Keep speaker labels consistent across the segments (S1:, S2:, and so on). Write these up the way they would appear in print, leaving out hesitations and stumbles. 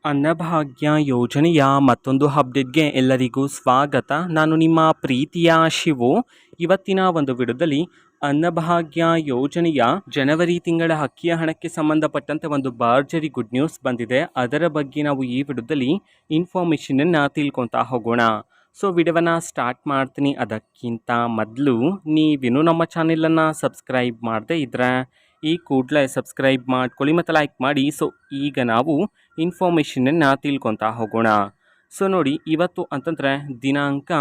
S1: ಅನ್ನಭಾಗ್ಯ ಯೋಜನೆಯ ಮತ್ತೊಂದು ಅಪ್ಡೇಟ್ಗೆ ಎಲ್ಲರಿಗೂ ಸ್ವಾಗತ. ನಾನು ನಿಮ್ಮ ಪ್ರೀತಿಯ ಶಿವು. ಇವತ್ತಿನ ಒಂದು ವಿಡಿಯೋದಲ್ಲಿ ಅನ್ನಭಾಗ್ಯ ಯೋಜನೆಯ ಜನವರಿ ತಿಂಗಳ ಅಕ್ಕಿಯ ಹಣಕ್ಕೆ ಸಂಬಂಧಪಟ್ಟಂತೆ ಒಂದು ಭರ್ಜರಿ ಗುಡ್ ನ್ಯೂಸ್ ಬಂದಿದೆ. ಅದರ ಬಗ್ಗೆ ನಾವು ಈ ವಿಡಿಯೋದಲ್ಲಿ ಇನ್ಫಾರ್ಮೇಷನನ್ನು ತಿಳ್ಕೊತಾ ಹೋಗೋಣ. ಸೊ ವಿಡಿಯೋವನ್ನು ಸ್ಟಾರ್ಟ್ ಮಾಡ್ತೀನಿ. ಅದಕ್ಕಿಂತ ಮೊದಲು ನೀವಿನ್ನೂ ನಮ್ಮ ಚಾನೆಲನ್ನು ಸಬ್ಸ್ಕ್ರೈಬ್ ಮಾಡದೇ ಇದ್ದರೆ ಈ ಕೂಡಲೇ ಸಬ್ಸ್ಕ್ರೈಬ್ ಮಾಡ್ಕೊಳ್ಳಿ ಮತ್ತು ಲೈಕ್ ಮಾಡಿ. ಸೊ ಈಗ ನಾವು ಇನ್ಫಾರ್ಮೇಷನನ್ನು ತಿಳ್ಕೊತಾ ಹೋಗೋಣ. ಸೊ ನೋಡಿ, ಇವತ್ತು ಅಂತಂದರೆ ದಿನಾಂಕ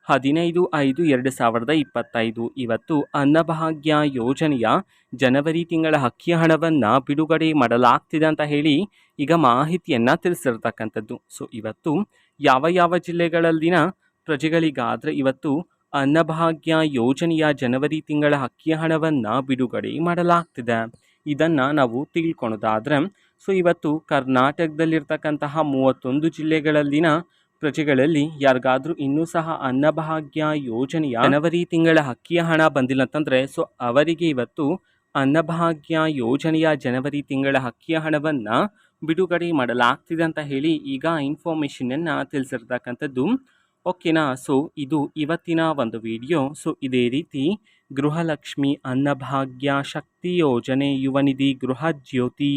S1: 15/5/2025 ಇವತ್ತು ಅನ್ನಭಾಗ್ಯ ಯೋಜನೆಯ ಜನವರಿ ತಿಂಗಳ ಅಕ್ಕಿಯ ಹಣವನ್ನು ಬಿಡುಗಡೆ ಮಾಡಲಾಗ್ತಿದೆ ಅಂತ ಹೇಳಿ ಈಗ ಮಾಹಿತಿಯನ್ನು ತಿಳಿಸಿರ್ತಕ್ಕಂಥದ್ದು. ಸೊ ಇವತ್ತು ಯಾವ ಜಿಲ್ಲೆಗಳಲ್ಲಿನ ಪ್ರಜೆಗಳಿಗಾದರೆ ಇವತ್ತು ಅನ್ನಭಾಗ್ಯ ಯೋಜನೆಯ ಜನವರಿ ತಿಂಗಳ ಅಕ್ಕಿಯ ಹಣವನ್ನು ಬಿಡುಗಡೆ ಮಾಡಲಾಗ್ತಿದೆ, ಇದನ್ನು ನಾವು ತಿಳ್ಕೊಳೋದಾದರೆ ಸೊ ಇವತ್ತು ಕರ್ನಾಟಕದಲ್ಲಿರ್ತಕ್ಕಂತಹ 31 ಜಿಲ್ಲೆಗಳಲ್ಲಿನ ಪ್ರಜೆಗಳಲ್ಲಿ ಯಾರಿಗಾದರೂ ಇನ್ನೂ ಸಹ ಅನ್ನಭಾಗ್ಯ ಯೋಜನೆಯ ಜನವರಿ ತಿಂಗಳ ಅಕ್ಕಿಯ ಹಣ ಬಂದಿಲ್ಲ ಅಂತಂದರೆ ಸೊ ಅವರಿಗೆ ಇವತ್ತು ಅನ್ನಭಾಗ್ಯ ಯೋಜನೆಯ ಜನವರಿ ತಿಂಗಳ ಅಕ್ಕಿಯ ಹಣವನ್ನು ಬಿಡುಗಡೆ ಮಾಡಲಾಗ್ತಿದೆ ಅಂತ ಹೇಳಿ ಈಗ ಇನ್ಫಾರ್ಮೇಷನನ್ನು ತಿಳಿಸಿರ್ತಕ್ಕಂಥದ್ದು. ಓಕೆನಾ. ಸೊ ಇದು ಇವತ್ತಿನ ಒಂದು ವಿಡಿಯೋ. ಸೊ ಇದೇ ರೀತಿ ಗೃಹಲಕ್ಷ್ಮಿ, ಅನ್ನಭಾಗ್ಯ, ಶಕ್ತಿ ಯೋಜನೆ, ಯುವ ನಿಧಿ, ಗೃಹ ಜ್ಯೋತಿ,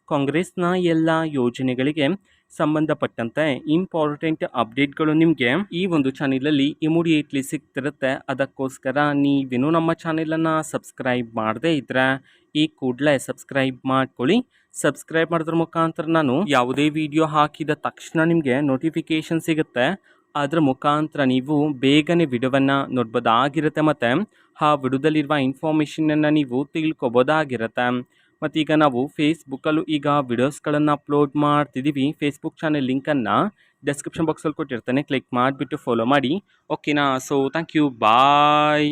S1: ಕಾಂಗ್ರೆಸ್ನ ಎಲ್ಲ ಯೋಜನೆಗಳಿಗೆ ಸಂಬಂಧಪಟ್ಟಂತೆ ಇಂಪಾರ್ಟೆಂಟ್ ಅಪ್ಡೇಟ್ಗಳು ನಿಮಗೆ ಈ ಒಂದು ಚಾನೆಲಲ್ಲಿ ಇಮಿಡಿಯೇಟ್ಲಿ ಸಿಗ್ತಿರುತ್ತೆ. ಅದಕ್ಕೋಸ್ಕರ ನೀವೇನು ನಮ್ಮ ಚಾನೆಲನ್ನು ಸಬ್ಸ್ಕ್ರೈಬ್ ಮಾಡದೇ ಇದ್ದರೆ ಈ ಕೂಡಲೇ ಸಬ್ಸ್ಕ್ರೈಬ್ ಮಾಡ್ಕೊಳ್ಳಿ. ಸಬ್ಸ್ಕ್ರೈಬ್ ಮಾಡೋದ್ರ ಮುಖಾಂತರ ನಾನು ಯಾವುದೇ ವಿಡಿಯೋ ಹಾಕಿದ ತಕ್ಷಣ ನಿಮಗೆ ನೋಟಿಫಿಕೇಷನ್ ಸಿಗುತ್ತೆ. ಅದರ ಮುಖಾಂತರ ನೀವು ಬೇಗನೆ ವಿಡಿಯೋವನ್ನು ನೋಡ್ಬೋದಾಗಿರುತ್ತೆ ಮತ್ತು ಆ ವಿಡಿಯೋದಲ್ಲಿರುವ ಇನ್ಫಾರ್ಮೇಷನನ್ನು ನೀವು ತಿಳ್ಕೊಬೋದಾಗಿರುತ್ತೆ. ಮತ್ತು ಈಗ ನಾವು ಫೇಸ್ಬುಕ್ಕಲ್ಲೂ ಈಗ ವಿಡಿಯೋಸ್ಗಳನ್ನು ಅಪ್ಲೋಡ್ ಮಾಡ್ತಿದ್ದೀವಿ. ಫೇಸ್ಬುಕ್ ಚಾನೆಲ್ ಲಿಂಕನ್ನು ಡಿಸ್ಕ್ರಿಪ್ಷನ್ ಬಾಕ್ಸಲ್ಲಿ ಕೊಟ್ಟಿರ್ತೇನೆ, ಕ್ಲಿಕ್ ಮಾಡಿಬಿಟ್ಟು ಫಾಲೋ ಮಾಡಿ. ಓಕೆನಾ. So thank you, bye.